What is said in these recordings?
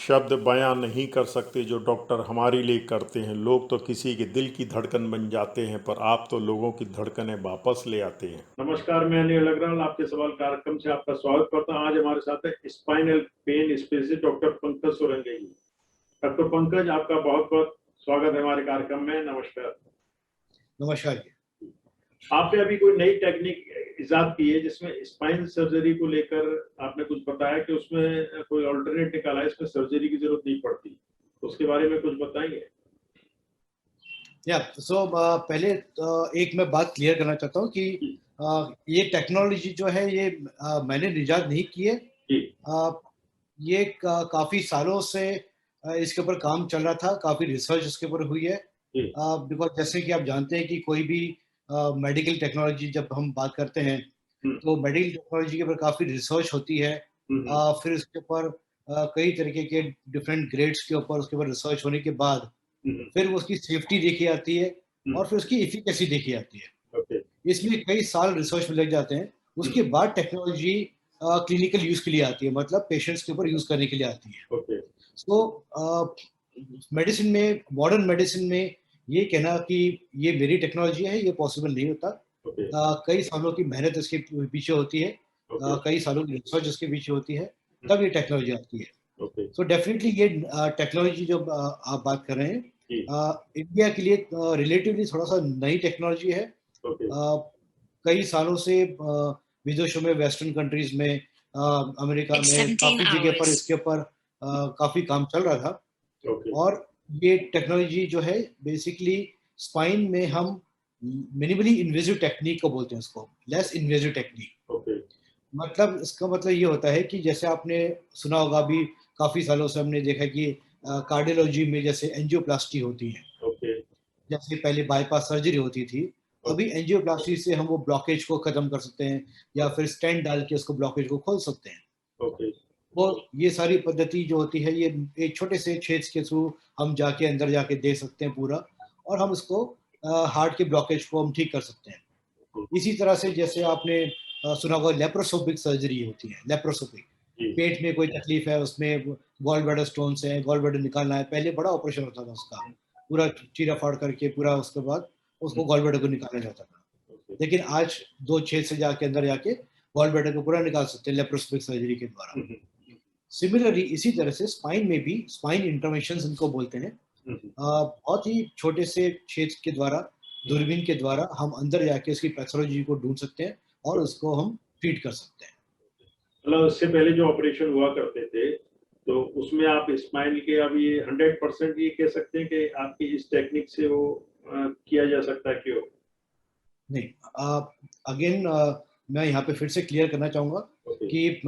शब्द बयां नहीं कर सकते जो डॉक्टर हमारे लिए करते हैं। लोग तो किसी के दिल की धड़कन बन जाते हैं, पर आप तो लोगों की धड़कनें वापस ले आते हैं। नमस्कार, मैं अनिल अग्रवाल आपके सवाल कार्यक्रम से आपका स्वागत करता हूं। आज हमारे साथ है spinal pain specialist doctor Pankaj Sorangi. Doctor Pankaj, आपका बहुत बहुत स्वागत है हमारे कार्यक्रम में। नमस्कार। नमस्कार जी। आपने अभी कोई नई टेक्निक इजाद की है जिसमें स्पाइन सर्जरी को लेकर आपने कुछ बताया कि उसमें कोई अल्टरनेट निकाला है, इसमें सर्जरी की जरूरत नहीं पड़ती, तो उसके बारे में कुछ बताएंगे? पहले एक मैं बात क्लियर करना चाहता हूँ कि ये टेक्नोलॉजी जो है ये मैंने निजात नहीं की है। ये काफ़ी सालों से इसके ऊपर काम चल रहा था, काफ़ी रिसर्च इसके ऊपर हुई है। बिकॉज जैसे कि आप जानते हैं कि कोई भी मेडिकल टेक्नोलॉजी जब हम बात करते हैं तो मेडिकल टेक्नोलॉजी के ऊपर काफ़ी रिसर्च होती है। फिर इसके ऊपर कई तरीके के डिफरेंट ग्रेड्स के ऊपर उसके ऊपर रिसर्च होने के बाद फिर उसकी सेफ्टी देखी जाती है और फिर उसकी एफिकेसी देखी जाती है। इसमें कई साल रिसर्च में लग जाते हैं। उसके बाद टेक्नोलॉजी क्लिनिकल यूज के लिए आती है, मतलब पेशेंट्स के ऊपर यूज करने के लिए आती है। सो मेडिसिन में, मॉडर्न मेडिसिन में ये कहना कि ये मेरी टेक्नोलॉजी है, ये पॉसिबल नहीं होता। कई सालों की मेहनत इसके पीछे होती है, कई सालों की रिसर्च इसके पीछे होती है, तब ये टेक्नोलॉजी आती है। सो डेफिनेटली ये टेक्नोलॉजी जो आप बात कर रहे हैं, इंडिया के लिए रिलेटिवली थोड़ा सा नई टेक्नोलॉजी है। कई सालों से विदेशों में, वेस्टर्न कंट्रीज में, अमेरिका में काफी जगह पर इसके ऊपर काफी काम चल रहा था। और ये टेक्नोलॉजी जो है बेसिकली स्पाइन में हम मिनिमली इन्वेजिव टेक्निक को बोलते हैं, इसको लेस इन्वेजिव टेक्निक। मतलब इसका मतलब ये होता है कि जैसे आपने सुना होगा, अभी काफी सालों से हमने देखा कि कार्डियोलॉजी में जैसे एंजियोप्लास्टी होती है। जैसे पहले बाईपास सर्जरी होती थी, अभी एंजियोप्लास्टी से हम वो ब्लॉकेज को खत्म कर सकते हैं या फिर स्टेंट डाल के उसको ब्लॉकेज को खोल सकते हैं। वो ये सारी पद्धति जो होती है, ये एक छोटे से छेद के थ्रू हम जाके अंदर जाके दे सकते हैं पूरा, और हम उसको हार्ट के ब्लॉकेज को हम ठीक कर सकते हैं। इसी तरह से जैसे आपने सुना होगा लेप्रोस्कोपिक सर्जरी होती है। लेप्रोस्कोपिक, पेट में कोई तकलीफ है, उसमें गॉल ब्लैडर स्टोन्स है, गॉल ब्लैडर निकालना है। पहले बड़ा ऑपरेशन होता था उसका, पूरा चीरा फाड़ करके पूरा, उसके बाद उसको गॉल ब्लैडर को निकाला जाता था। लेकिन आज 2 छेद से जाके अंदर जाके गॉल ब्लैडर को पूरा निकाल सकते हैं लेप्रोस्कोपिक सर्जरी के द्वारा। सिमिलरली इसी तरह से स्पाइन में भी, स्पाइन इंटरवेंशंस इनको बोलते हैं, बहुत ही छोटे से छेद के द्वारा, दूरबीन के द्वारा हम अंदर जाके उसकी पैथोलॉजी को ढूंढ सकते हैं और उसको हम ट्रीट कर सकते हैं। मतलब इससे पहले जो ऑपरेशन हुआ करते थे, तो उसमें आप स्पाइन के अब ये 100% ये कह सकते हैं कि आपकी इस टेक्निक से वो किया जा सकता है? क्यों नहीं, अगेन मैं यहाँ पे फिर से क्लियर करना चाहूँगा कि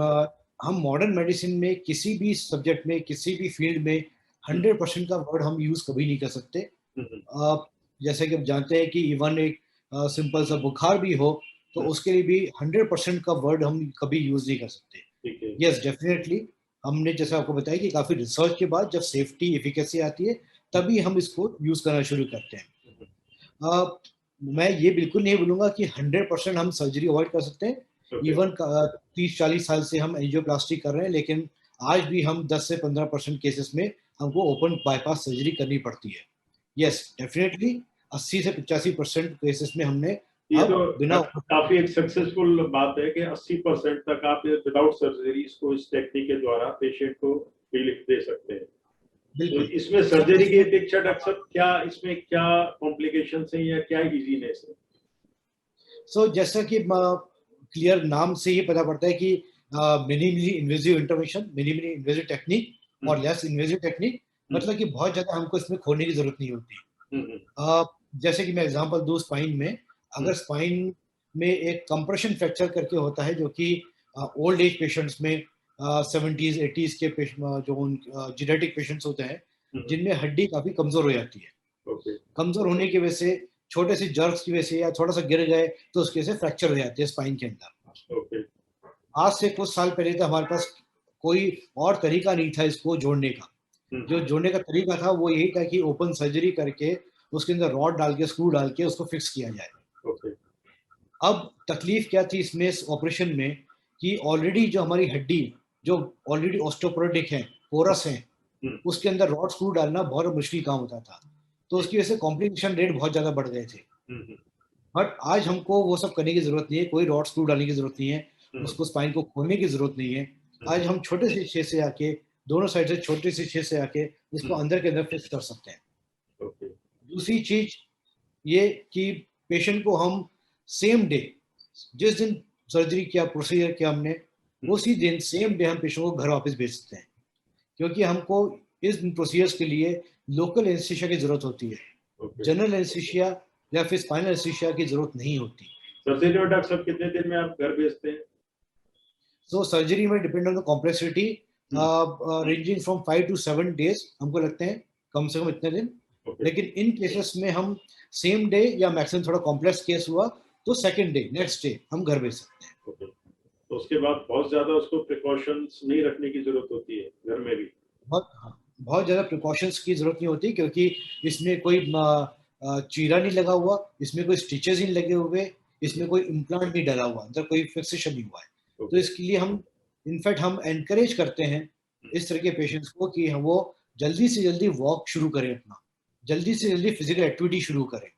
हम मॉडर्न मेडिसिन में किसी भी सब्जेक्ट में, किसी भी फील्ड में 100% का वर्ड हम यूज़ कभी नहीं कर सकते। जैसे कि आप जानते हैं कि इवन एक सिंपल सा बुखार भी हो तो उसके लिए भी 100% का वर्ड हम कभी यूज़ नहीं कर सकते। यस, डेफिनेटली हमने जैसे आपको बताया कि काफ़ी रिसर्च के बाद जब सेफ्टी, एफिकेसी आती है, तभी हम इसको यूज़ करना शुरू करते हैं। मैं ये बिल्कुल नहीं बोलूँगा कि 100% हम सर्जरी अवॉइड कर सकते हैं। इवन 30-40 साल से हम एंजियोप्लास्टी कर रहे हैं, लेकिन आज भी हम 10 से 15% केसेस में हमको ओपन बाईपास सर्जरी करनी पड़ती है। यस, डेफिनेटली 80 से 85% केसेस में हमने ये तो बिना काफी एक सक्सेसफुल बात है कि 80% तक आप विदाउट सर्जरी इसको, इस टेक्निक के द्वारा पेशेंट को रिलीफ दे सकते हैं। तो इसमें सर्जरी की अपेक्षा डॉक्टर साहब क्या इसमें क्या कॉम्प्लिकेशंस हैं या क्या इजीनेस है? सो जैसा कि क्लियर नाम से ये पता पड़ता है कि minimally invasive intervention, minimally invasive technique और लेस इन्वेजिव टेक्निक, मतलब कि बहुत ज्यादा हमको इसमें खोलने की जरूरत नहीं होती। जैसे कि मैं एग्जांपल दूं, स्पाइन में अगर स्पाइन में एक कंप्रेशन फ्रैक्चर करके होता है, जो कि ओल्ड एज पेशेंट्स में 70s 80s के जो जेनेटिक पेशेंट्स होते हैं, जिनमें हड्डी काफी कमजोर हो जाती है। कमजोर होने की वजह से, छोटे से जर्क्स की वजह से या थोड़ा सा गिर गए तो उसकी वजह से फ्रैक्चर हो जाती है स्पाइन के अंदर। आज से कुछ साल पहले तो हमारे पास कोई और तरीका नहीं था इसको जोड़ने का। जो जोड़ने का तरीका था वो यही था कि ओपन सर्जरी करके उसके अंदर रॉड डाल के, स्क्रू डाल के उसको फिक्स किया जाए। अब तकलीफ क्या थी इसमें, इस ऑपरेशन में, कि ऑलरेडी जो हमारी हड्डी, जो ऑलरेडी ऑस्टियोपोरोटिक है, पोरस है, उसके अंदर रॉड स्क्रू डालना बहुत मुश्किल काम होता था, तो उसकी वजह से कॉम्प्लिकेशन रेट बहुत ज्यादा बढ़ गए थे। बट आज हमको वो सब करने की जरूरत नहीं है, कोई रॉड स्क्रू डालने की जरूरत नहीं है, उसको स्पाइन को खोलने की जरूरत नहीं है। आज हम छोटे से छेद से आके, दोनों साइड से छोटे से छेद से आके उसको अंदर के अंदर फिक्स कर सकते हैं। दूसरी चीज ये कि पेशेंट को हम सेम डे, जिस दिन सर्जरी किया, प्रोसीजर किया हमने, उसी दिन सेम डे हम पेशेंट को घर वापस भेज सकते हैं, क्योंकि हमको इस प्रोसीजर्स के लिए लोकल एनेस्थीसिया की जरूरत होती है। जनरल एनेस्थीसिया या फिर स्पाइनल एनेस्थीसिया की जरूरत नहीं होती। सर्जरी में डॉक्टर साहब कितने दिन में आप घर भेजते हैं? सो सर्जरी में depend on the complexity, ranging from 5 to 7 days हमको लगते हैं, कम से कम इतने दिन। लेकिन इन केसेस में हम सेम डे या मैक्सिमम थोड़ा कॉम्प्लेक्स केस हुआ तो सेकंड डे, नेक्स्ट डे हम घर भेज सकते हैं। तो उसके बाद बहुत ज्यादा उसको प्रिकॉशंस नहीं रखने की जरूरत होती है घर में भी? बहुत ज्यादा प्रिकॉशंस की जरूरत नहीं होती, क्योंकि इसमें कोई चीरा नहीं लगा हुआ, इसमें कोई स्टिचेस नहीं लगे हुए, इसमें कोई इम्प्लांट नहीं डला हुआ, अंदर कोई फिक्सेशन नहीं हुआ है। तो इसके लिए हम इनफैक्ट हम एनकरेज करते हैं इस तरह के पेशेंट्स को कि वो जल्दी से जल्दी वॉक शुरू करें, अपना जल्दी से जल्दी फिजिकल एक्टिविटी शुरू करें।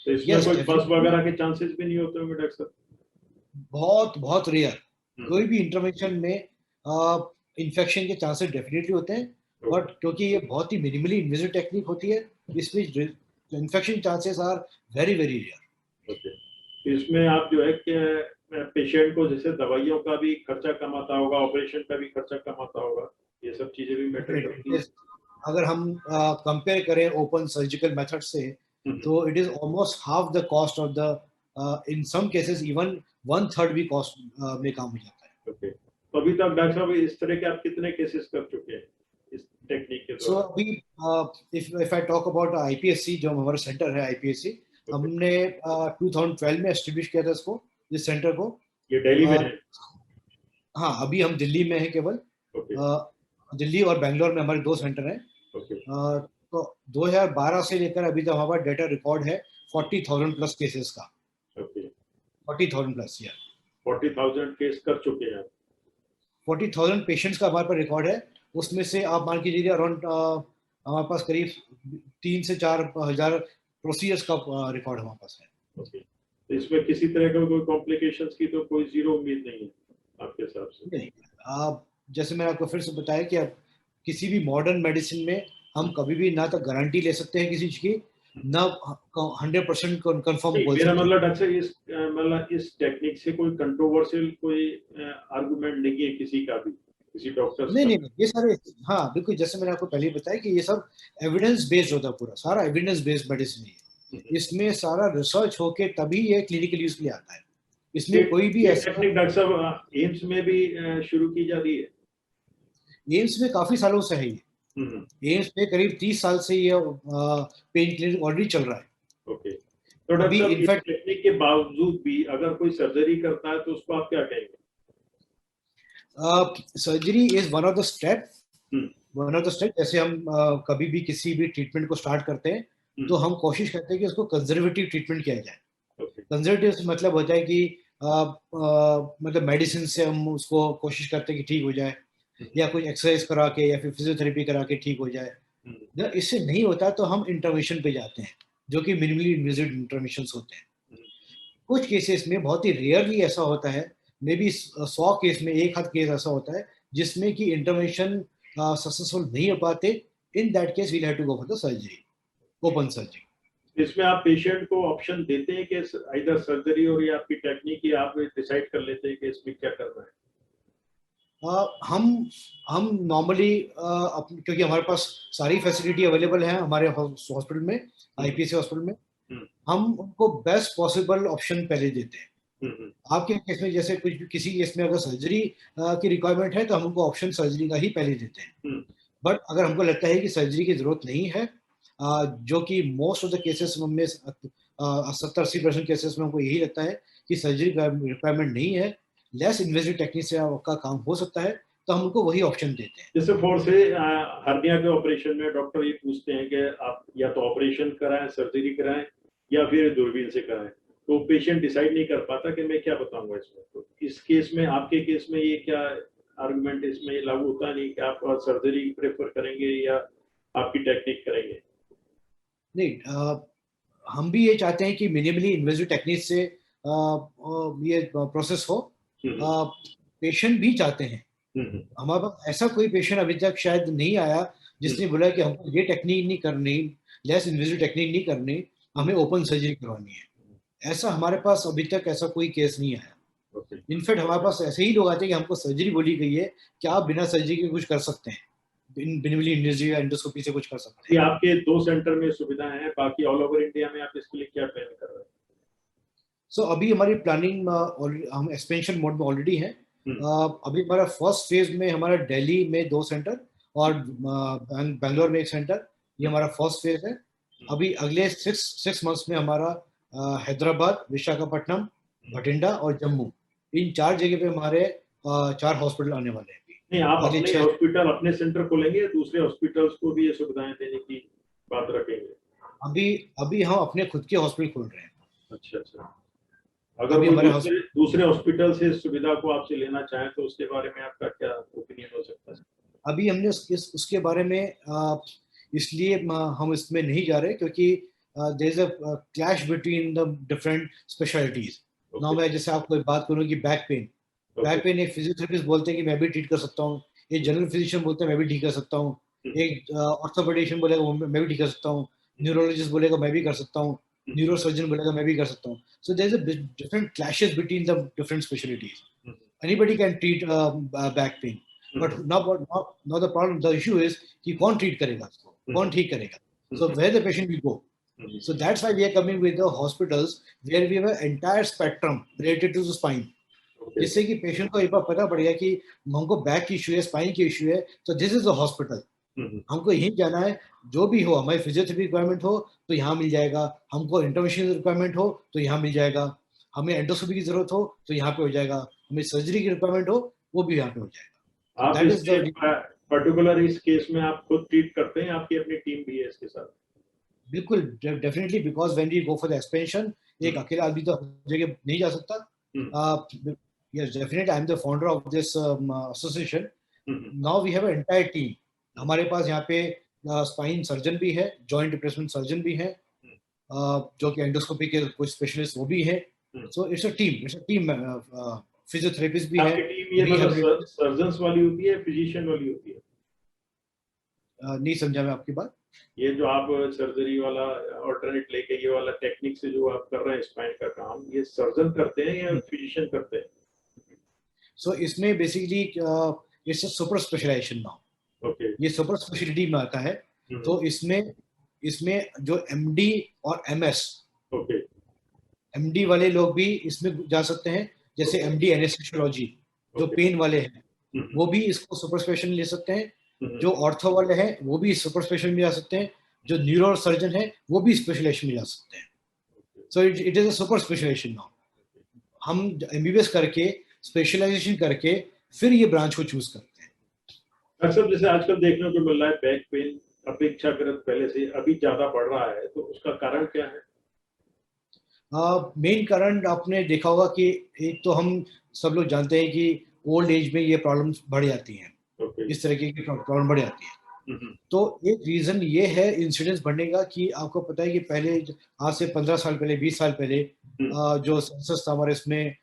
तो इसमें कोई बस वगैरह के चांसेस भी नहीं होते होंगे डॉक्टर साहब? बहुत बहुत रेयर। कोई भी इंटरवेंशन में इन्फेक्शन के चांसेस डेफिनेटली होते हैं, बट क्योंकि ये बहुत ही मिनिमली इन्वेजिव टेक्निक होती है, इसमें infection chances are very very rare. इसमें आप जो है कि पेशेंट को जैसे दवाइयों का भी खर्चा कम आता होगा, ऑपरेशन का भी खर्चा कम आता होगा, ये सब चीजें भी मैटर करती हैं। अगर हम कंपेयर करें ओपन सर्जिकल मेथड से, तो it is almost half the cost of the, in some cases even 1/3 भी कॉस्ट में काम हो जाता है। तो अभी तक डॉक्टर साहब इस तरह के आप कितने केसेस कर चुके हैं इस टेक्निक के द्वारा? सो अभी if I talk about IPSC, जो हमारा सेंटर है आईपीएससी, हमने 2012 में एस्टेब्लिश किया था इसको, इस सेंटर को। ये दिल्ली में है? हाँ, अभी हम दिल्ली में हैं केवल। दिल्ली और बेंगलोर में हमारे 2 सेंटर हैं। तो 2012 से लेकर अभी तक हमारा डेटा रिकॉर्ड है 40,000 प्लस केसेस का। 40,000 प्लस, या 40,000 केस कर चुके हैं? 40,000 पेशेंट्स का हमारे पास रिकॉर्ड है। उसमें से आप मान के चलिए अराउंड हमारे पास करीब 3 से 4 हजार प्रोसीजर्स का रिकॉर्ड हमारे पास है। तो इसमें किसी तरह का कोई कॉम्प्लिकेशंस की तो कोई जीरो उम्मीद नहीं है आपके हिसाब से? नहीं, आप जैसे मैंने आपको फिर से बताया कि अब किसी भी मॉडर्न मेडिसिन में हम कभी भी ना तो गारंटी ले सकते हैं किसी चीज की, ना 100% कंफर्म बोल सकते हैं। मतलब डॉक्टर इस टेक्निक से कोई कंट्रोवर्शियल कोई आर्गुमेंट नहीं है किसी का भी, किसी डॉक्टर? नहीं, ये सारे, हाँ बिल्कुल, जैसे मैंने आपको पहले बताया कि ये सब एविडेंस बेस्ड होता है, पूरा सारा एविडेंस बेस्ड मेडिसिन है। इसमें सारा रिसर्च होके तभी ये क्लिनिकल यूज के लिए आता है। इसमें कोई भी ऐसा टेक्निक डॉक्टर साहब एम्स में भी शुरू की जा रही है? एम्स में काफी सालों से है ये। एम्स में करीब 30 साल से ये पेन क्लिनिक ऑलरेडी चल रहा है। तो डॉक्टर साहब इस टेक्निक के बावजूद भी अगर कोई सर्जरी करता है तो उसको आप क्या कहेंगे? Surgery is one of the step, जैसे हम कभी भी किसी भी ट्रीटमेंट को स्टार्ट करते हैं तो हम कोशिश करते हैं कि उसको कंजर्वेटिव ट्रीटमेंट किया जाए। कंजर्वेटिव मतलब होता है कि मतलब मेडिसिन से हम उसको कोशिश करते हैं कि ठीक हो जाए, या कुछ एक्सरसाइज करा के या फिर फिजियोथेरेपी करा के ठीक हो जाए। जब इससे नहीं होता तो हम इंटरवेंशन पे जाते हैं, जो कि मिनिमली इन्वेजिव इंटरवेंशंस होते हैं। कुछ केसेस में, बहुत ही रेयरली ऐसा होता है, मे बी 100 केस में 1 आध केस ऐसा होता है जिसमें कि इंटरवेंशन सक्सेसफुल नहीं हो पाते। In that case we'll have to go for the surgery, open surgery. इसमें आप पेशेंट को ऑप्शन देते हैं कि इधर सर्जरी और ये आपकी टेक्निक, ही आप डिसाइड कर लेते हैं कि इसमें क्या करना है? हम नॉर्मली, क्योंकि हमारे पास सारी फैसिलिटी अवेलेबल है हमारे हॉस्पिटल में, आईपीएससी हॉस्पिटल में, हम उनको बेस्ट पॉसिबल ऑप्शन पहले देते हैं। आपके केस में जैसे किसी केस में अगर सर्जरी की रिक्वायरमेंट है तो हम उनको ऑप्शन सर्जरी का ही पहले देते हैं। बट अगर हमको लगता है कि सर्जरी की जरूरत नहीं है, जो कि मोस्ट ऑफ द केसेस में 70-80% केसेस में हमको यही लगता है कि सर्जरी का रिक्वायरमेंट नहीं है, लेस इन्वेजिव टेक्निक से आपका काम हो सकता है, तो हम उनको वही ऑप्शन देते हैं। जैसे फॉर से हर्निया के ऑपरेशन में डॉक्टर ये पूछते हैं कि आप या तो ऑपरेशन कराएं, सर्जरी कराएं, या फिर दूरबीन से कराएं, तो पेशेंट डिसाइड नहीं कर पाता कि मैं क्या बताऊंगा इसमें। तो इस केस में, आपके केस में ये क्या आर्गुमेंट इसमें लागू होता नहीं कि आप सर्जरी प्रेफर करेंगे या आपकी टेक्निक करेंगे? नहीं, हम भी ये चाहते हैं कि मिनिमली इन्वेजिव टेक्निक से ये प्रोसेस हो। पेशेंट भी चाहते हैं। हमारे पास ऐसा कोई पेशेंट अभी तक शायद नहीं आया जिसने बोला कि हमको ये टेक्निक नहीं करनी, लेस इन्वेजिव टेक्निक नहीं करनी, हमें ओपन सर्जरी करवानी है। ऐसा हमारे पास अभी तक ऐसा कोई केस नहीं आया। इनफैक्ट हमारे पास ऐसे ही लोग आते हैं कि हमको सर्जरी बोली गई है कि आप बिना सर्जरी के कुछ कर सकते हैं, मिनिमली इन्वेजिव या एंडोस्कोपी से कुछ कर सकते हैं। आपके 2 सेंटर में सुविधाएं हैं, बाकी ऑल ओवर इंडिया में आप इसके लिए क्या प्लान कर रहे हैं? सो अभी हमारी प्लानिंग, हम एक्सपेंशन मोड में ऑलरेडी हैं। अभी हमारा फर्स्ट फेज में हमारा दिल्ली में 2 सेंटर और बेंगलोर में 1 सेंटर, ये हमारा फर्स्ट फेज है। अभी अगले 6 मंथ्स में हमारा हैदराबाद, विशाखापट्टनम, बठिंडा और जम्मू, इन 4 जगह पे हमारे 4 हॉस्पिटल आने वाले हैं। नहीं, आप अपने हॉस्पिटल, अपने सेंटर खोलेंगे या दूसरे हॉस्पिटल्स को भी ये सुविधाएं देने की बात रखेंगे? अभी हम अपने खुद के हॉस्पिटल खोल रहे हैं। अच्छा। अगर दूसरे हॉस्पिटल से सुविधा को आपसे लेना चाहें तो उसके बारे में आपका क्या ओपिनियन हो सकता है? अभी हमने उसके बारे में इसलिए हम इसमें नहीं जा रहे क्योंकि there is a clash between the different specialities. Now मैं जैसे आपको बात करूं कि बैक पेन एक फिजियोथेरेपिस्ट बोलते हैं कि मैं भी ट्रीट कर सकता हूं, एक जनरल फिजिशियन बोलते हैं मैं भी ठीक कर सकता हूं, एक ऑर्थोपेडिशियन बोलेगा मैं भी ठीक कर सकता हूं, न्यूरोलॉजिस्ट बोलेगा मैं भी कर सकता हूं, न्यूरोसर्जन बोलेगा मैं भी कर सकता हूं। So there is a different clashes between the different specialities. Anybody can treat back pain, but now the problem, the issue is कि कौन ट्रीट करेगा उसको, कौन ठीक करेगा? So where the patient will go? So that's why we are coming with the hospitals where we have an entire spectrum related to the spine, जिससे कि patient को एक बार पता पड़ गया कि हमको बैक की इशू है, स्पाइन की इशू है, तो दिस इज द हॉस्पिटल। हमको यहीं जाना है, जो भी हो, हमारी फिजियोथेरेपी रिक्वायरमेंट हो तो यहाँ मिल जाएगा, हमको इंटरवेंशन रिक्वायरमेंट हो तो यहाँ मिल जाएगा, हमें एंडोस्कोपी की जरूरत हो तो यहाँ पे हो जाएगा, हमें सर्जरी की रिक्वायरमेंट हो वो भी यहाँ पे हो जाएगा। आप पर्टिकुलर इस केस में आप खुद ट्रीट करते हैं, आपकी अपनी टीम भी है इसके साथ? बिल्कुल, definitely, because when we go for the expansion, एक अकेला आदमी तो जगह नहीं जा सकता। Yes, definitely, I am the founder of this association. Now we have an entire team. हमारे पास यहाँ पे स्पाइन सर्जन भी है, जॉइंट रिप्लेसमेंट सर्जन भी है, जो कि एंडोस्कोपी के कुछ स्पेशलिस्ट वो भी है। सो इट्स अ टीम, फिजियोथेरेपिस्ट भी है। टीम ये मतलब सर्जन्स वाली होती है, फिजिशियन वाली होती है? नहीं समझा मैं आपकी बात। ये जो आप सर्जरी वाला ऑल्टरनेट लेके ये वाला टेक्निक से जो आप कर रहे हैं स्पाइन का काम, ये सर्जन करते हैं या फिजिशियन करते हैं? सो इसमें basically it's a super specialization now. Okay, ये सुपर स्पेशलिटी में आता है। तो इसमें जो एमडी और एमएस, ओके, एमडी वाले लोग भी इसमें जा सकते हैं, जैसे एमडी एनेस्थेसियोलॉजी, जो पेन वाले हैं वो भी इसको सुपर स्पेशल ले सकते हैं, जो ऑर्थो वाले हैं वो भी सुपर स्पेशल में जा सकते हैं, जो न्यूरो सर्जन है वो भी स्पेशलाइजेशन में जा सकते हैं। So it is a super specialization now. हम एमबीबीएस करके, स्पेशलाइजेशन करके फिर ये ब्रांच को चूज करते हैं। अक्सर जैसे आजकल देखने को मिल रहा है बैक पेन अपेक्षाकृत पहले से अभी ज्यादा बढ़ रहा है, तो उसका कारण क्या है? मेन कारण आपने देखा होगा कि एक तो हम सब लोग जानते हैं कि ओल्ड एज में ये प्रॉब्लम्स बढ़ जाती हैं। इस तरह की प्रॉब्लम बढ़ जाती है। तो एक रीजन ये है इंसिडेंस बढ़ने का कि आपको पता है कि पहले आज से 15 साल पहले, 20 साल पहले जो सेंसस था हमारे, इसमें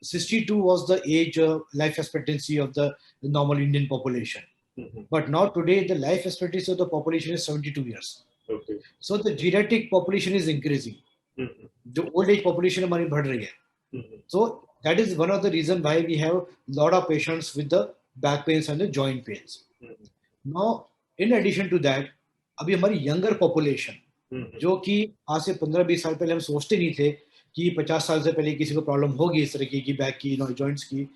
62 was the age life expectancy of the normal Indian population. But now today the life expectancy of the population is 72 years. Okay. So the geriatric population is increasing. जो old age population हमारी बढ़ रही है. So that is one of the reason why we have lot of patients with the back pains and the joint pains. Now in addition to that, अभी हमारी younger population, जो कि आज से 15-20 साल पहले हम सोचते नहीं थे कि 50 साल से पहले किसी को प्रॉब्लम होगी इस तरह की बैक की, जॉइंट्स की,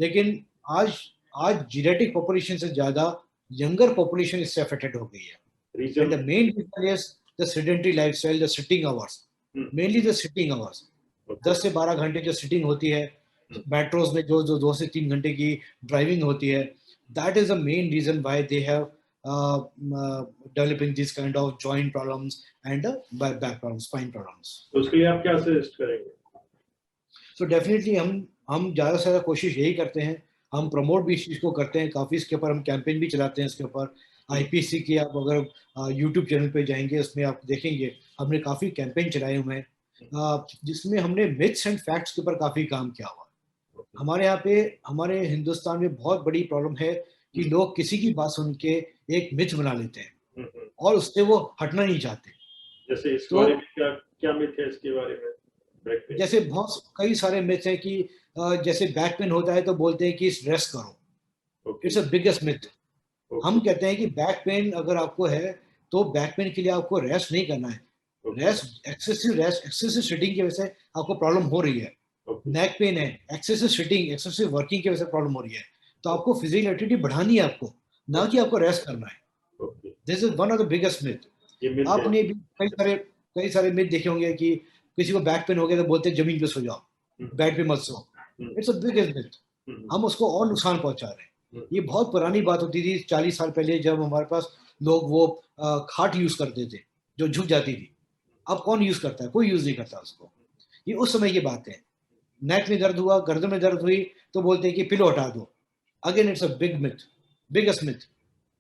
लेकिन आज जीरेटिक पॉपुलेशन से ज्यादा यंगर पॉपुलेशन इससे अफेक्टेड हो गई है। And the main reason is the sedentary lifestyle, the sitting hours, mainly the sitting hours. 10 से 12 घंटे जो सिटिंग होती है, मेट्रोज में जो 2 से 3 घंटे की ड्राइविंग होती है, that is the main reason why they have developing these kind of joint problems and back problems, spine problems. तो उसके लिए आप क्या सजेस्ट करेंगे? So definitely हम ज़्यादा से ज़्यादा कोशिश यही करते हैं, हम प्रमोट भी इस चीज़ को करते हैं, काफ़ी इसके ऊपर हम कैंपेन भी चलाते हैं इसके ऊपर। आईपीसी की आप अगर यूट्यूब चैनल पे जाएंगे उसमें आप देखेंगे हमने काफ़ी कैंपेन चलाए हुए हैं, जिसमें हमने मिथ्स एंड फैक्ट्स के ऊपर काफ़ी काम किया हुआ। हमारे यहाँ पे हमारे हिंदुस्तान में बहुत बड़ी प्रॉब्लम है कि लोग किसी की बात सुन के एक मिथ बना लेते हैं और उससे वो हटना नहीं चाहते। जैसे इसके तो बारे में क्या क्या मिथ है इसके बारे में? बैक पेन जैसे बहुत कई सारे मिथ है कि जैसे बैक पेन होता है तो बोलते हैं कि रेस्ट करो। Okay it's a biggest myth. हम ओके कहते हैं कि बैक पेन अगर आपको है तो बैक पेन के लिए आपको रेस्ट नहीं करना है। ओके रेस्ट एक्सेसिव सिटिंग की वजह से आपको प्रॉब्लम हो रही है। ओके नेक पेन है, एक्सेसिव सिटिंग एक्सेसिव वर्किंग की वजह से प्रॉब्लम हो रही है, तो आपको फिजिकल एक्टिविटी बढ़ानी है आपको, ना कि आपको रेस्ट करना है। Okay this is one of the biggest myth. ये मिथ है। आपने भी कई सारे मिथ देखे होंगे कि किसी को बैक पेन हो गया तो बोलते हैं जमीन पे सो जाओ, बेड पे मत सो। It's a biggest myth. हम उसको और नुकसान पहुंचा रहे हैं। ये बहुत पुरानी बात होती थी 40 साल पहले, जब हमारे पास लोग वो खाट यूज करते थे जो झुक जाती थी। अब कौन यूज करता है? कोई यूज नहीं करता उसको। ये उस समय की बात है। नेक में दर्द हुआ, गर्दन में दर्द हुई तो बोलते हैं कि पिलो हटा दो। Again it's a big myth, biggest myth.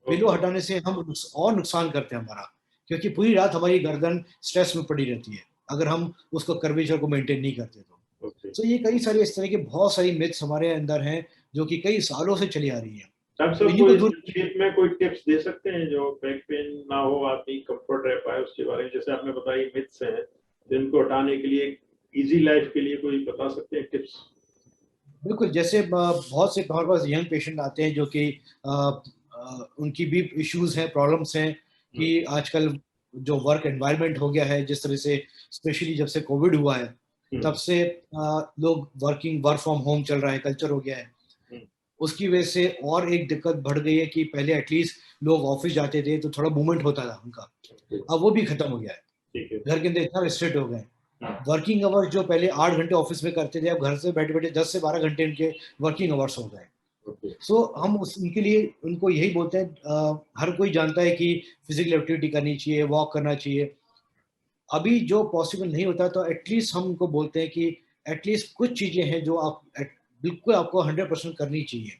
Pillow हटाने से हम और नुकसान करते हैं हमारा, क्योंकि पूरी रात हमारी गर्दन स्ट्रेस में पड़ी रहती है अगर हम उसको कर्वेचर को मेंटेन नहीं करते तो। ओके तो ये कई सारी इस तरह के बहुत सारी मिथ्स हमारे अंदर हैं जो कि कई सालों से चली आ रही है। डॉक्टर तो साहब इन्हीं को कोई दूर। संक्षेप में कोई टिप्स दे सकते हैं जो बैक पेन ना हो, आदमी कंफर्ट रह पाए उसके बारे में? जैसे आपने बताया मिथ्स हैं, तो इनको हटाने के लिए इजी लाइफ के लिए कोई बता सकते हैं टिप्स? बिल्कुल, जैसे बहुत से हमारे पास यंग पेशेंट आते हैं जो कि उनकी भी इश्यूज हैं, प्रॉब्लम्स हैं कि आजकल जो वर्क एनवायरनमेंट हो गया है जिस तरह से, स्पेशली जब से कोविड हुआ है तब से लोग वर्क फ्रॉम होम चल रहा है, कल्चर हो गया है। उसकी वजह से और एक दिक्कत बढ़ गई है कि पहले एटलीस्ट लोग ऑफिस जाते थे तो थोड़ा मूवमेंट होता था उनका, अब वो भी खत्म हो गया है। ठीक है। घर के अंदर इतना रिस्ट्रिक्ट हो गए। वर्किंग आवर्स जो पहले 8 घंटे ऑफिस में करते थे, अब घर से बैठे बैठे 10 से 12 घंटे उनके वर्किंग आवर्स हो गए। ओके सो हम उनके लिए उनको यही बोलते हैं, हर कोई जानता है कि फिजिकल एक्टिविटी करनी चाहिए, वॉक करना चाहिए। अभी जो पॉसिबल नहीं होता तो एटलीस्ट हम उनको बोलते हैं कि एटलीस्ट कुछ चीजें हैं जो बिल्कुल आपको 100% करनी चाहिए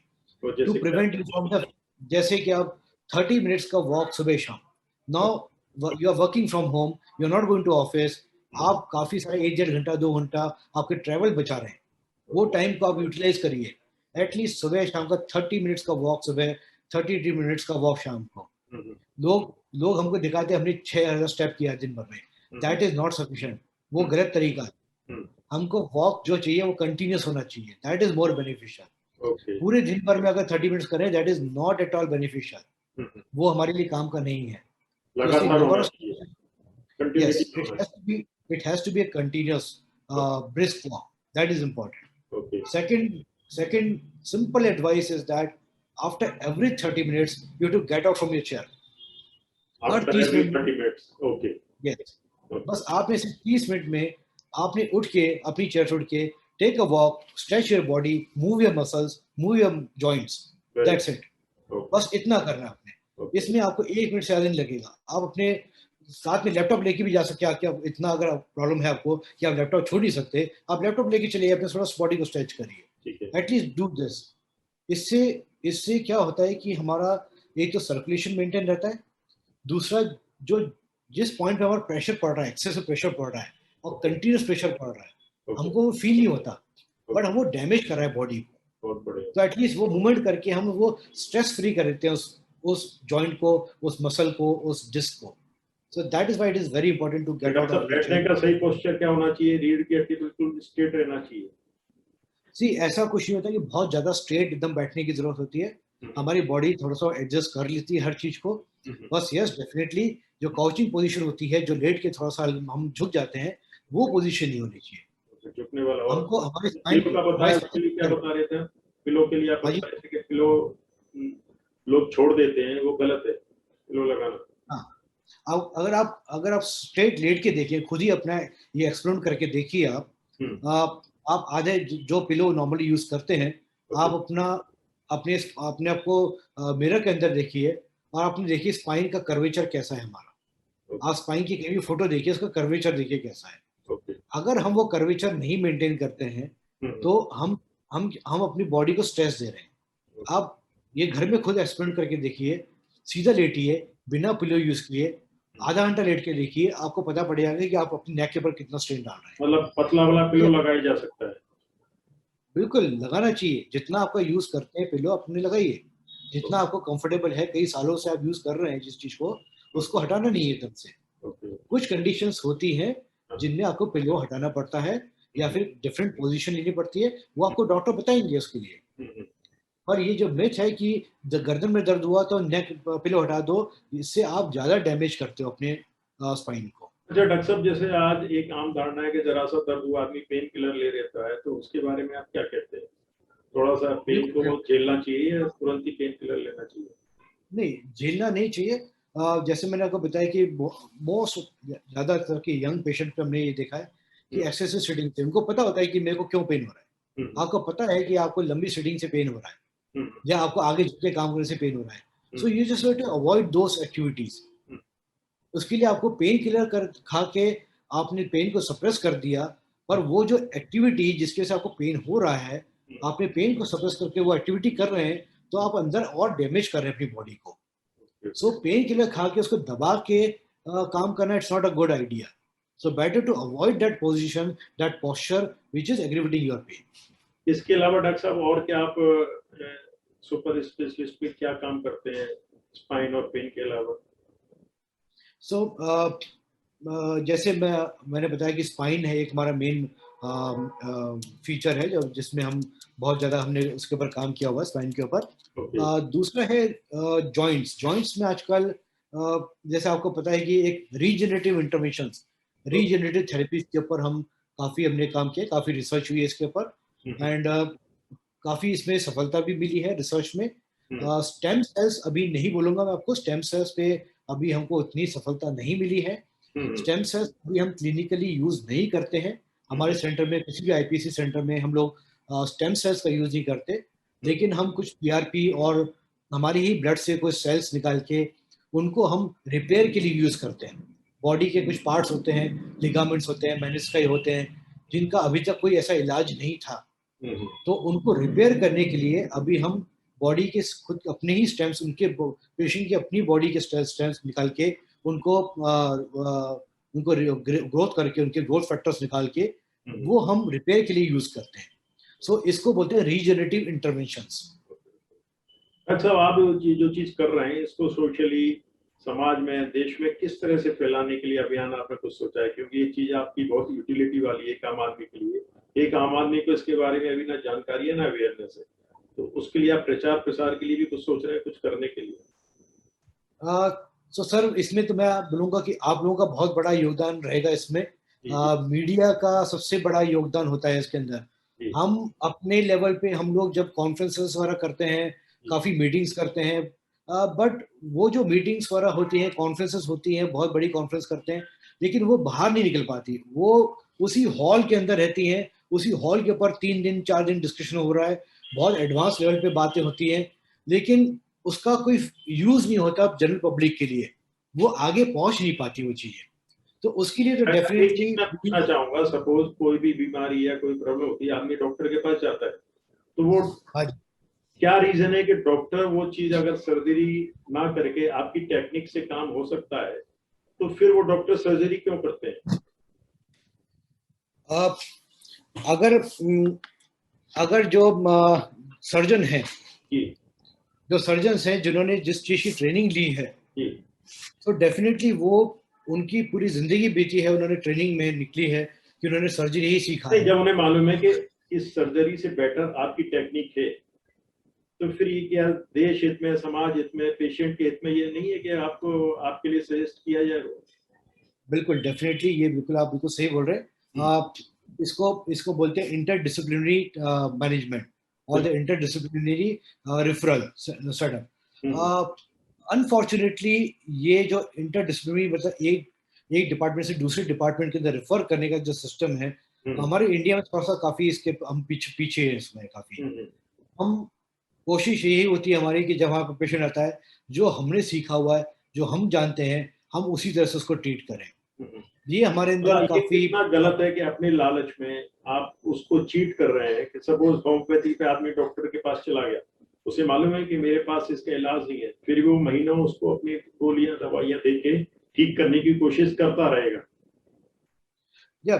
तो टू जैसे क्या? प्रिवेंट यू फ्रॉम द, जैसे कि आप 30 मिनट्स का वॉक सुबह शाम। Now you are working from home, you are not going to office, आप काफी सारे 1 1.5 घंटा 2 घंटा आपके ट्रैवल बचा रहे हैं, वो टाइम को आप यूटिलाइज करिए। एटलीस्ट सुबह शाम का 30 मिनट्स का वॉक सुबह, 33 मिनट्स का वॉक शाम को। लोग लोग हमको दिखाते हैं हमने 6,000 स्टेप किया दिन भर में, दैट इज नॉट सफिशिएंट। वो गलत तरीका है। हमको वॉक जो चाहिए वो कंटिन्यूस होना चाहिए, that is more beneficial. Okay पूरे दिन भर में अगर 30 मिनट्स करें that is not at all beneficial. वो हमारे लिए काम का नहीं है। तो इसलिए लगातार नंबर होना ऑफ, चाहिए, yes, कंटिन्यूटी it होना has to be, it has to be a continuous brisk walk. That is important. चाहिए। Okay Second simple advice is that after every 30 minutes you have to get out from your chair. Her after 30 every minute 30 minutes. Okay yes, बस आपने सिर्फ 30 minute में आपने उठ के अपनी chair से उठ के take a walk, stretch your body, move your muscles, move your joints, very that's it. Okay बस इतना करना है आपने। ओके इसमें आपको 1 मिनट से ज्यादा नहीं लगेगा। आप अपने साथ में लैपटॉप लेके भी जा सकते हैं, क्या इतना अगर प्रॉब्लम है आपको कि आप लैपटॉप छोड़ नहीं सकते, आप लैपटॉप लेके चलिए, अपने थोड़ा बॉडी को स्ट्रेच करिए। ठीक है। At least do this. इससे इससे क्या होता है कि हमारा एक तो सर्कुलेशन मेंटेन रहता है, दूसरा जो जिस पॉइंट पे हमारा प्रेशर पड़ रहा है, एक्सेसिव प्रेशर पड़ रहा है और कंटिन्यूस प्रेशर पड़ रहा है, ओके हमको वो फील नहीं होता, बट हम वो डैमेज कर रहा है बॉडी को। बहुत बढ़िया। तो एटलीस्ट वो मूवमेंट करके हम वो स्ट्रेस फ्री कर देते हैं उस जॉइंट को, उस मसल को, उस डिस्क को। So that is why it is very important to get out doctor साहब ऑफ योर बैठने चेयर। का सही पोस्चर क्या होना चाहिए? रीढ़ की हड्डी बिल्कुल स्ट्रेट रहना चाहिए? सी ऐसा कुछ नहीं होता कि बहुत ज्यादा स्ट्रेट एकदम बैठने की जरूरत होती है। हमारी बॉडी थोड़ा सा एडजस्ट कर लेती है हर चीज को। बस यस, डेफिनेटली जो काउचिंग पोजीशन होती है, जो लेट के थोड़ा सा हम झुक जाते हैं, वो पोजीशन नहीं होनी चाहिए। झुकने वाला। और हमको हमारे पिलो का बताया, उसके लिए क्या स्पाइन। बता रहे थे? पिलो के लिए आप हाँ जी। बता रहे थे कि पिलो लोग छोड़ देते हैं, वो गलत है पिलो लगाना। हाँ, अगर आप स्ट्रेट लेट के देखिए, खुद ही अपना ये एक्सपेरिमेंट करके देखिए आप आधे जो पिलो नॉर्मली यूज करते हैं, आप अपना अपने अपने आप को मिरर के अंदर देखिए और आपने देखिए स्पाइन का कर्वेचर कैसा है हमारा। आप स्पाइन की कहीं भी फोटो देखिए, उसका कर्वेचर देखिए कैसा है। ओके अगर हम वो कर्वेचर नहीं मेंटेन करते हैं तो हम अपनी बॉडी को स्ट्रेस दे रहे हैं। आप ये घर में खुद एक्सपेरिमेंट करके देखिए, सीधा लेटिए, बिना पिलो यूज किए, आधा घंटा लेट के देखिए, आपको पता पड़ जाएगा कि आप अपनी नेक के ऊपर कितना स्ट्रेन डाल रहे हैं। मतलब पतला वाला पिलो ये लगाया जा सकता है? बिल्कुल लगाना चाहिए, जितना आपका यूज करते हैं पिलो अपने लगाइए, जितना आपको कंफर्टेबल है, कई सालों से आप यूज कर रहे हैं जिस चीज को, उसको हटाना नहीं है एकदम से। ओके। कुछ कंडीशंस होती हैं जिनमें आपको पिलो हटाना पड़ता है या फिर डिफरेंट पोजीशन लेनी पड़ती है, वो आपको डॉक्टर बताएंगे उसके लिए। और ये जो मिथ है कि गर्दन में दर्द हुआ तो नेक पिलो हटा दो, इससे आप ज्यादा डैमेज करते हो अपने स्पाइन को। अच्छा डॉक्टर साहब, जैसे आज एक आम धारणा है कि जरा सा दर्द हुआ आदमी पेन किलर ले लेता है, तो उसके बारे में आप क्या कहते हैं? थोड़ा सा पेन को बिल्कुल झेलना चाहिए या तुरंत ही पेन किलर लेना चाहिए? नहीं, झेलना नहीं चाहिए। जैसे मैंने आपको बताया कि मोस्ट ज्यादातर के यंग पेशेंट पे हमने ये देखा है कि एक्सेसिव सीटिंग से उनको पता होता है कि मेरे को क्यों पेन हो रहा है। आपको पता है कि आपको लंबी सीटिंग से पेन हो रहा है या आपको आगे झुक के काम करने से पेन हो रहा है, so you just to avoid those activities. उसके लिए आपको पेन किलर कर खा के आपने पेन को सप्रेस कर दिया, पर वो जो एक्टिविटी जिसके से आपको पेन हो रहा है, आपने पेन को सप्रेस करके वो एक्टिविटी कर रहे हैं, तो आप अंदर और डैमेज कर रहे हैं अपनी बॉडी को। सो पेन किलर खा के उसको दबा के काम करना, it's not a good idea. So better to avoid that position, that posture which is aggravating your pain. इसके अलावा डॉक्टर साहब और क्या आप सुपर स्पेशलिस्ट में क्या काम करते हैं स्पाइन और पेन के अलावा? सो जैसे मैंने बताया कि स्पाइन है एक हमारा मेन फीचर है जो जिसमें हम बहुत ज़्यादा हमने उसके ऊपर काम किया हुआ है, स्पाइन के ऊपर। दूसरा है जॉइंट्स में आजकल जैसे आपको पता है कि एक रीजनरेटिव इंटरवेंशंस, रीजनरेटिव थेरेपी के ऊपर हम काफ़ी हमने काम किया, काफ़ी रिसर्च हुई है इसके ऊपर, एंड काफ़ी इसमें सफलता भी मिली है रिसर्च में। स्टेम सेल्स अभी नहीं बोलूँगा मैं आपको, स्टेम सेल्स पे अभी हमको उतनी सफलता नहीं मिली है। स्टेम सेल्स अभी हम क्लिनिकली यूज नहीं करते हैं, हमारे सेंटर में किसी भी आईपीसी सेंटर में हम लोग स्टेम सेल्स का यूज नहीं करते, लेकिन हम कुछ पीआरपी और हमारी ही ब्लड से कुछ सेल्स निकाल के उनको हम रिपेयर के लिए यूज करते हैं। बॉडी के कुछ पार्ट्स होते हैं, लिगामेंट्स होते हैं, मेनिस्काई होते हैं, जिनका अभी तक कोई ऐसा इलाज नहीं था, तो उनको रिपेयर करने के लिए अभी हम बॉडी के खुद अपने ही स्टेम्स, उनके पेशेंट की अपनी बॉडी के स्टेम्स निकाल के उनको उनको ग्रोथ करके उनके ग्रोथ फैक्टर्स निकाल के वो हम रिपेयर के लिए यूज करते हैं। सो इसको बोलते हैं रीजनरेटिव इंटरवेंशंस। अच्छा, आप ये जो चीज कर रहे हैं इसको सोशली समाज में देश में किस तरह से फैलाने के लिए अभियान आपने कुछ सोचा है? क्योंकि ये चीज आपकी बहुत यूटिलिटी वाली है एक आम आदमी के लिए। एक आम आदमी को इसके बारे में अभी ना जानकारी है ना अवेयरनेस है, तो उसके लिए आप प्रचार प्रसार के लिए भी कुछ सोच रहे हैं कुछ करने के लिए? सो सर, इसमें तो मैं बोलूँगा कि आप लोगों का बहुत बड़ा योगदान रहेगा इसमें। मीडिया का सबसे बड़ा योगदान होता है इसके अंदर। हम अपने लेवल पे हम लोग जब कॉन्फ्रेंसेस वगैरह करते हैं, काफ़ी मीटिंग्स करते हैं, बट वो जो मीटिंग्स वगैरह होती हैं, कॉन्फ्रेंसेस होती हैं, बहुत बड़ी कॉन्फ्रेंस करते हैं, लेकिन वो बाहर नहीं निकल पाती। वो उसी हॉल के अंदर रहती हैं, उसी हॉल के ऊपर 3 दिन 4 दिन डिस्कशन हो रहा है, बहुत एडवांस लेवल पे बातें होती हैं, लेकिन उसका कोई यूज नहीं होता जनरल पब्लिक के लिए, वो आगे पहुंच नहीं पाती वो चीजें। तो उसके लिए तो डेफिनेटली मैं पूछना चाहूंगा, सपोज कोई भी बीमारी या कोई प्रॉब्लम होती है, आदमी डॉक्टर के पास जाता है, तो वो क्या रीजन है कि डॉक्टर वो चीज अगर सर्जरी ना करके आपकी टेक्निक से काम हो सकता है, तो फिर वो डॉक्टर सर्जरी क्यों करते हैं? अगर जो सर्जन है, जो सर्जन हैं जिन्होंने जिस चीज की ट्रेनिंग ली है, तो डेफिनेटली वो उनकी पूरी जिंदगी बीती है, उन्होंने ट्रेनिंग में निकली है कि उन्होंने सर्जरी ही सीखा है। जब उन्हें मालूम है कि इस सर्जरी से बेटर आपकी टेक्निक है, तो फिर ये क्या देश हित में, समाज हित में, पेशेंट के हित में ये नहीं है कि आपको आपके लिए सजेस्ट किया जाए? बिल्कुल डेफिनेटली, ये बिल्कुल आप बिल्कुल सही बोल रहे हैं। आप इसको बोलते हैं इंटरडिसिप्लिनरी मैनेजमेंट और the interdisciplinary referral setup. Unfortunately ये जो इंटरडिसिप्लिनरी मतलब एक डिपार्टमेंट से दूसरे डिपार्टमेंट के अंदर रेफर करने का जो सिस्टम है, हमारे इंडिया में थोड़ा सा काफी इसके हम पीछे है इसमें काफी। हम कोशिश यही होती है हमारी कि जब वहाँ पे पेशेंट आता है, जो हमने सीखा हुआ है, जो हम जानते हैं, हम उसी तरह से उसको ट्रीट करें। ये हमारे अंदर काफी कितना गलत है कि अपने लालच में आप उसको चीट कर रहे हैं कि सपोज होम्योपैथी पे आदमी डॉक्टर के पास चला गया, उसे मालूम है कि मेरे पास इसका इलाज नहीं है, फिर भी वो महीनों उसको अपनी गोलियां दवाइयां दे के ठीक करने की कोशिश करता रहेगा। या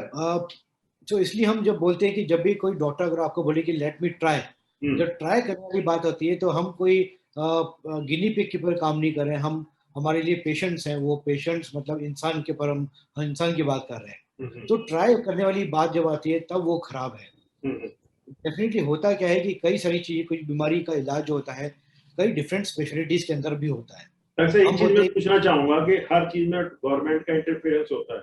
तो इसलिए हम जब बोलते हैं कि जब भी कोई डॉक्टर अगर आपको बोले कि लेट मी ट्राई, जब ट्राई करने वाली बात होती है तो हम कोई गिनी पिग के ऊपर काम नहीं कर रहे हैं। हम हमारे लिए पेशेंट्स हैं, वो पेशेंट्स मतलब इंसान के ऊपर हम इंसान की बात कर रहे हैं। तो ट्राई करने वाली बात जब आती है तब वो खराब है। डेफिनेटली होता क्या है कि कई सारी चीजें, कुछ बीमारी का इलाज जो होता है कई डिफरेंट स्पेशलिटीज के अंदर भी होता है। ऐसे एक हम चीज बोलते मैं हैं पूछना चाहूंगा कि हर चीज में गवर्नमेंट का इंटरफेरेंस होता है,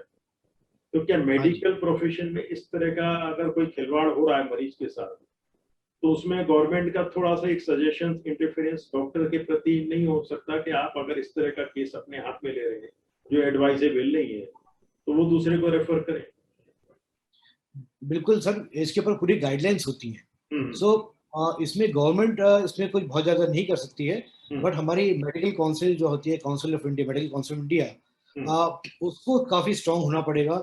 तो क्या हाँ जी, मेडिकल प्रोफेशन में इस तरह का अगर कोई खिलवाड़ हो रहा है मरीज के साथ, तो उसमें गवर्नमेंट का थोड़ा सा एक सजेशन इंटरफेरेंस डॉक्टर के प्रति नहीं हो सकता कि आप अगर इस तरह का केस अपने हाथ में ले रहे हैं जो एडवाइजेबल नहीं है, तो वो दूसरे को रेफर करें? बिल्कुल सर, इसके ऊपर पूरी गाइडलाइंस होती हैं। हम्म। सो इसमें गवर्नमेंट इसमें कुछ बहुत ज़्यादा नहीं कर सकती है, बट हमारी मेडिकल काउंसिल जो होती है, council of India, medical council of India, उसको काफ़ी स्ट्रांग होना पड़ेगा,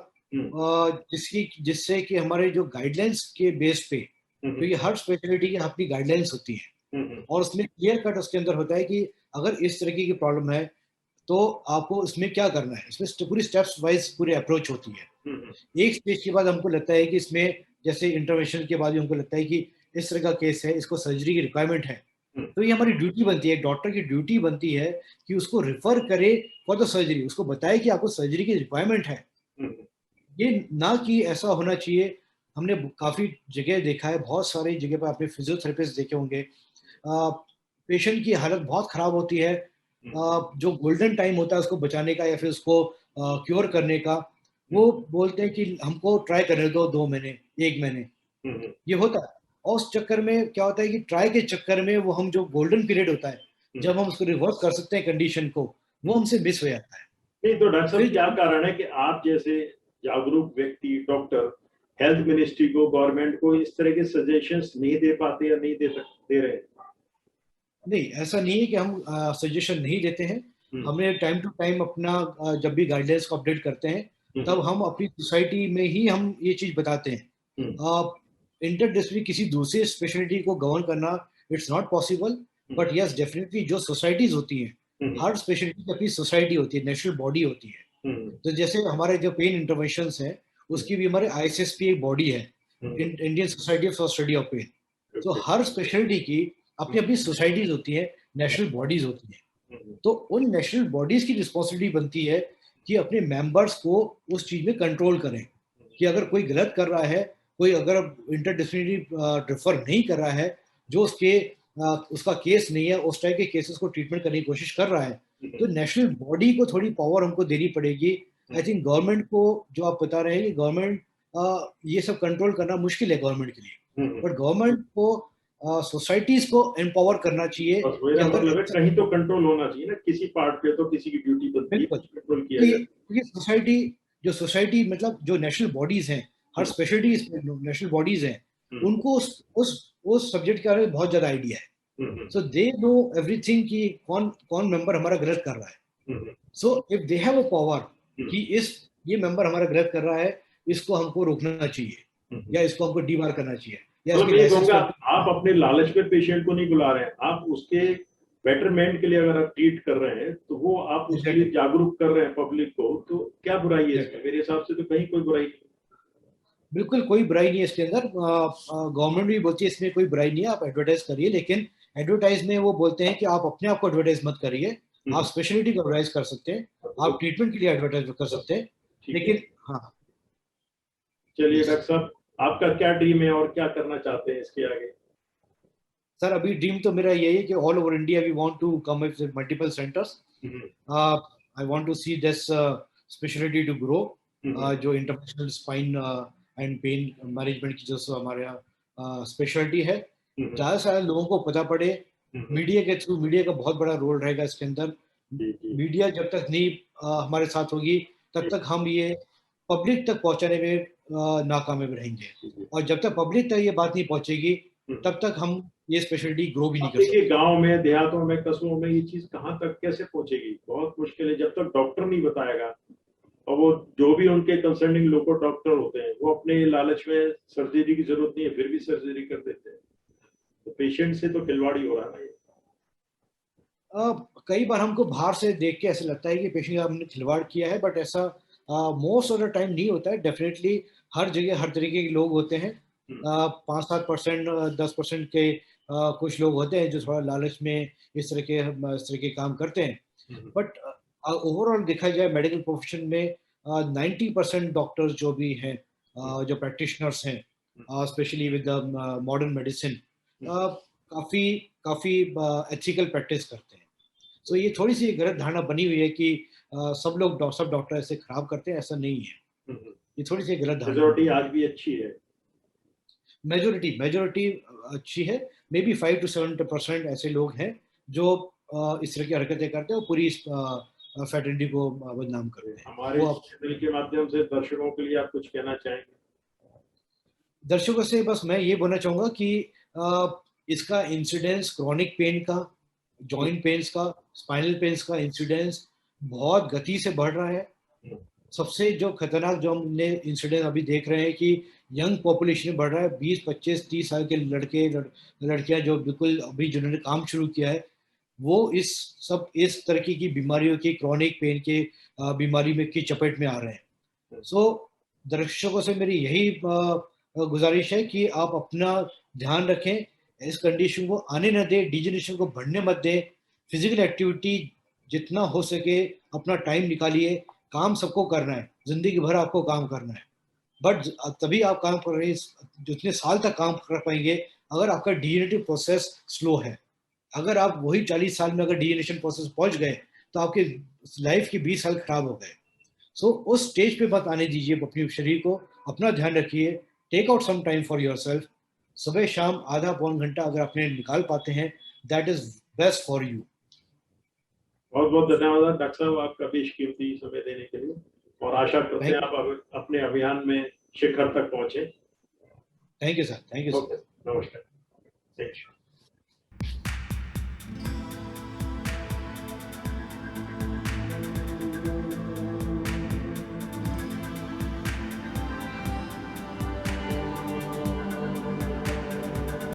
जिससे कि हमारे जो गाइडलाइंस के बेस पे, क्योंकि हर स्पेशलिटी की अपनी गाइडलाइंस होती है और उसमें क्लियर कट उसके अंदर होता है कि अगर इस तरीके की प्रॉब्लम है तो आपको इसमें क्या करना है। इसमें पूरी स्टेप्स वाइज पूरी अप्रोच होती है। एक स्टेज के बाद हमको लगता है कि इसमें, जैसे इंटरवेंशन के बाद भी हमको लगता है कि इस तरह का केस है, इसको सर्जरी की रिक्वायरमेंट है, तो ये हमारी ड्यूटी बनती है, डॉक्टर की ड्यूटी बनती है कि उसको रिफर करे फॉर द सर्जरी, उसको बताए कि आपको सर्जरी की रिक्वायरमेंट है। ये ना कि ऐसा होना चाहिए। हमने काफ़ी जगह देखा है, बहुत सारी जगह पर आपने फिजियोथेरेपिस्ट देखे होंगे, पेशेंट की हालत बहुत ख़राब होती है, जो गोल्डन टाइम होता है उसको बचाने का या फिर उसको क्योर करने का, वो बोलते हैं कि हमको ट्राई करने दो 2 महीने, 1 महीने, ये होता है। और उस चक्कर में क्या होता है कि ट्राई के चक्कर में वो हम जो गोल्डन पीरियड होता है जब हम उसको रिवर्स कर सकते हैं कंडीशन को, वो हमसे मिस हो जाता है। नहीं तो डॉक्टर साहब, फिर क्या कारण है कि आप जैसे जागरूक व्यक्ति डॉक्टर हेल्थ मिनिस्ट्री को, गवर्नमेंट को इस तरह के सजेशंस नहीं दे पाते या नहीं दे रहे? नहीं, ऐसा नहीं है कि हम सजेशन नहीं देते हैं। हमें टाइम टू टाइम अपना जब भी गाइडलाइंस को अपडेट करते हैं तब हम अपनी सोसाइटी में ही हम ये चीज बताते हैं। इंटरडिसिप्लिनरी किसी दूसरे स्पेशलिटी को गवर्न करना it's not possible, but yes definitely जो सोसाइटीज होती हैं, हर स्पेशलिटी की अपनी सोसाइटी होती है, नेशनल बॉडी होती है। तो जैसे हमारे जो पेन इंटरवेंशंस हैं उसकी भी हमारे आईएसएसपी एक बॉडी है, Indian society for study of pain. तो हर स्पेशलिटी की अपनी अपनी सोसाइटीज होती है, नेशनल बॉडीज होती है। तो उन नेशनल बॉडीज की रिस्पॉन्सिबिलिटी बनती है कि अपने मेंबर्स को उस चीज में कंट्रोल करें, कि अगर कोई गलत कर रहा है, कोई अगर इंटरडिसिप्लिनरी रेफर नहीं कर रहा है, जो उसका केस नहीं है, उस टाइप के केसेस को ट्रीटमेंट करने की कोशिश कर रहा है, तो नेशनल बॉडी को थोड़ी पावर हमको देनी पड़ेगी। आई थिंक गवर्नमेंट को, जो आप बता रहे हैं कि गवर्नमेंट ये सब कंट्रोल करना मुश्किल है गवर्नमेंट के लिए, बट गवर्नमेंट को सोसाइटीज को एम्पावर करना चाहिए बस कि मेरा अगर मतलब है कहीं तो कंट्रोल होना चाहिए ना, किसी पार्ट पे तो किसी की ड्यूटी बनती है बिल्कुल, कुछ कंट्रोल किया जाए। क्योंकि सोसाइटी, जो सोसाइटी मतलब जो नेशनल बॉडीज हैं, हर स्पेशलिटी नेशनल बॉडीज हैं, उनको उस सब्जेक्ट के बारे में बहुत ज्यादा आइडिया है। सो दे नो एवरीथिंग कि कौन कौन मेंबर हमारा गलत कर रहा है। So if they have a power कि ये मेंबर हमारा गलत कर रहा है, इसको हमको रोकना चाहिए या इसको हमको डीबार करना चाहिए या तो इसके मैं ये लाइसेंस कहूंगा, पर। आप अपने लालच में पेशेंट को नहीं बुला रहे हैं, आप उसके बेटरमेंट के लिए अगर आप ट्रीट कर रहे हैं तो वो आप उसके लिए जागरूक कर रहे हैं पब्लिक को, तो क्या बुराई है इसमें? मेरे हिसाब से तो कहीं कोई बुराई नहीं। बिल्कुल कोई बुराई नहीं है इसके अंदर। गवर्नमेंट भी बोलती है इसमें कोई बुराई नहीं है, आप एडवर्टाइज करिए, लेकिन एडवर्टाइज में वो बोलते हैं कि आप अपने आप को एडवर्टाइज मत करिए। आप स्पेशलिटी को एडवर्टाइज कर सकते हैं, आप ट्रीटमेंट के लिए एडवर्टाइज कर सकते हैं, लेकिन हाँ। चलिए डॉक्टर साहब, आपका क्या ड्रीम है और क्या करना चाहते हैं इसके आगे? सर अभी ड्रीम तो मेरा यही है कि all over India we want to come with multiple centres. I want to see this speciality to grow. जो international spine and pain management की जो हमारे यहाँ स्पेशलिटी है, ज़्यादा से ज़्यादा लोगों को पता पड़े। मीडिया के थ्रू, मीडिया का बहुत बड़ा रोल रहेगा इसके अंदर। मीडिया जब तक नहीं हमारे साथ होगी तब तक हम ये पब्लिक तक पहुंचाने में नाकामयाब रहेंगे, और जब तक पब्लिक तक ये बात नहीं पहुंचेगी तब तक हम ये स्पेशलिटी ग्रो भी नहीं कर देखिए, सकते। गांव में, देहातों में, कस्बों में ये चीज कहाँ तक कैसे पहुंचेगी? बहुत मुश्किल है जब तक डॉक्टर नहीं बताएगा। और वो जो भी उनके कंसर्निंग लोको डॉक्टर होते हैं वो अपने लालच में सर्जरी की जरूरत नहीं है फिर भी सर्जरी कर देते हैं। तो पेशेंट से तो खिलवाड़ी हो रहा है ना ये। कई बार हमको बाहर से देख के ऐसा लगता है कि पेशेंट हमने खिलवाड़ किया है, बट ऐसा मोस्ट ऑफ द टाइम नहीं होता है। डेफिनेटली हर जगह हर तरीके के लोग होते हैं। 5-7%, 10% के कुछ लोग होते हैं जो थोड़ा लालच में इस तरह के काम करते हैं। बट ओवरऑल देखा जाए मेडिकल प्रोफेशन में 90% डॉक्टर्स जो भी हैं, जो प्रैक्टिशनर्स हैं, specially with the modern medicine, काफ़ी काफ़ी एथिकल प्रैक्टिस करते हैं। सो ये थोड़ी सी गलत धारणा बनी हुई है कि सब डॉक्टर ऐसे खराब करते हैं, ऐसा नहीं है। ये थोड़ी सी गलत धारणा मेजोरिटी आज भी अच्छी है। मेजोरिटी अच्छी है। मे बी 5 to 7% ऐसे लोग हैं जो इस तरह की हरकतें करते हैं और पूरी फैटर्निटी को बदनाम करते हैं। हमारे वो चैनल के माध्यम से दर्शकों के लिए आप कुछ कहना चाहेंगे? दर्शकों से बस मैं ये बोलना चाहूँगा कि इसका इंसिडेंस क्रॉनिक पेन का, जॉइंट पेन्स का, स्पाइनल पेन्स का इंसिडेंस बहुत गति से बढ़ रहा है। सबसे जो खतरनाक जो हमने इंसिडेंट अभी देख रहे हैं कि यंग पॉपुलेशन में बढ़ रहा है। 20, 25, 30 साल के लड़कियां जो बिल्कुल अभी जिन्होंने काम शुरू किया है, वो इस तरह की बीमारियों की, क्रॉनिक पेन के बीमारी में की चपेट में आ रहे हैं। सो दर्शकों से मेरी यही गुजारिश है कि आप अपना ध्यान रखें, इस कंडीशन को आने न दें, डिजेनरेशन को बढ़ने मत दें। फिजिकल एक्टिविटी जितना हो सके अपना टाइम निकालिए। काम सबको करना है, जिंदगी भर आपको काम करना है, बट तभी आप काम कर रहे हैं जितने साल तक काम कर पाएंगे अगर आपका डिजेनरेटिव प्रोसेस स्लो है। अगर आप वही 40 साल में अगर डिजेनरेशन प्रोसेस पहुंच गए तो आपके लाइफ के 20 साल खराब हो गए। सो उस स्टेज पे मत आने दीजिए अपने शरीर को। अपना ध्यान रखिए। Take out some time for yourself. सुबह शाम आधा पौन घंटा अगर अपने निकाल पाते हैं, that is best for you. बहुत बहुत धन्यवाद डॉक्टर साहब, आपका बेशकीमती समय देने के लिए, और आशा करते हैं आप अपने अभियान में शिखर तक पहुंचे। Thank you sir. Thank you sir. Okay, नमस्कार। Thank you.